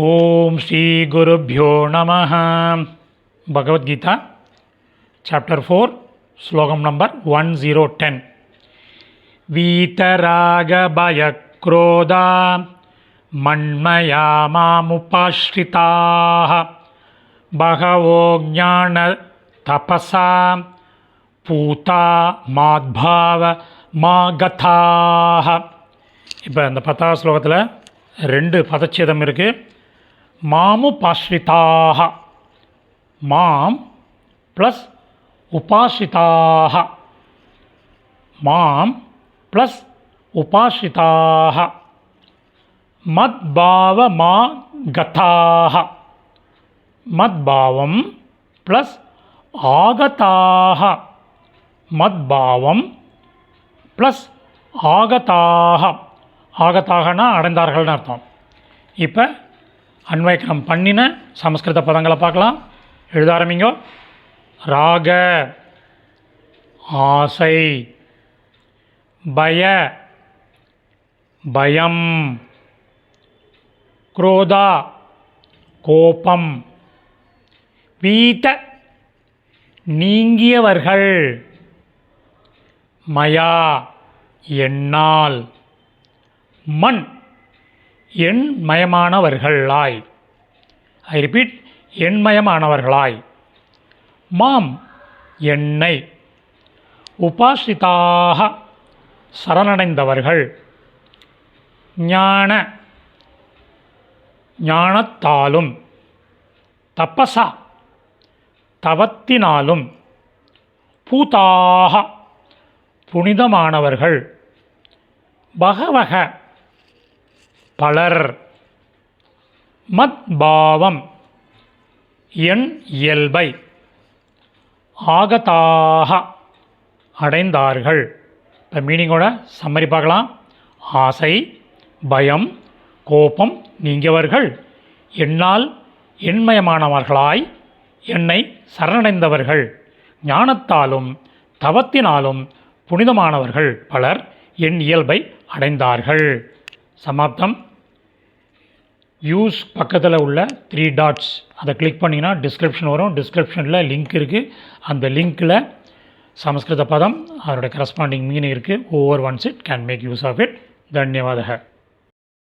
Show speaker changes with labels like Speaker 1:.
Speaker 1: ஓம் ஸ்ரீ குருப்யோ நமः. பகவத்கீதா சாப்டர் 4 ஸ்லோகம் நம்பர் 1010. வீதராக பயக்ரோதா மன்மயா மாமுபாஸ்ரிதாः பகவோ ஞான தபசா பூதா மாத்பாவ மாகதாः. இப்போ இந்த 10வது ஸ்லோகத்தில் 2 பதச்சேதம் இருக்குது. மாமுபாஸ்ரிதாக, மாம் ப்ளஸ் உபாஸ்ரிதாக, மாம் ப்ளஸ் உபாஸ்ரிதாக, மத்பாவ மா கதாக, மத்பாவம் ப்ளஸ் ஆகதாக, மத்பாவம் ப்ளஸ் ஆகதாக. ஆகத்தாகனா அடைந்தார்கள்னு அர்த்தம். இப்போ அன்வயக்கணம் பண்ணின சமஸ்கிருத பதங்களை பார்க்கலாம். எழுத ஆரம்பிங்கோ. ராக ஆசை, பய பயம், குரோதா கோபம், வீத நீங்கியவர்கள், மயா என்னால், மண் எண்மயமானவர்களாய். I repeat, எண்மயமானவர்களாய். மாம் என்னை, உபாஸ்ரிதாக சரணடைந்தவர்கள், ஞான ஞானத்தாலும், தபசா தவத்தினாலும், பூதாக புனிதமானவர்கள், பகவக பலர், மத்பாவம் என் இயல்பை, ஆகதாக அடைந்தார்கள். இப்போ மீனிங்கோட சம்மரி பார்க்கலாம். ஆசை, பயம், கோபம் நீங்கியவர்கள், என்னால் எண்மயமானவர்களாய் என்னை சரணடைந்தவர்கள், ஞானத்தாலும் தவத்தினாலும் புனிதமானவர்கள் பலர் என் இயல்பை அடைந்தார்கள். சமாப்தம். யூஸ் பக்கத்தில் உள்ள 3 டாட்ஸ் அதை கிளிக் பண்ணிங்கன்னா டிஸ்கிரிப்ஷன் வரும். டிஸ்கிரிப்ஷனில் லிங்க் இருக்குது. அந்த லிங்க்கில் சமஸ்கிருத பதம் அதனுடைய கரஸ்பாண்டிங் மீனிங் இருக்குது. Over once it can make use of it. தன்யவாதக.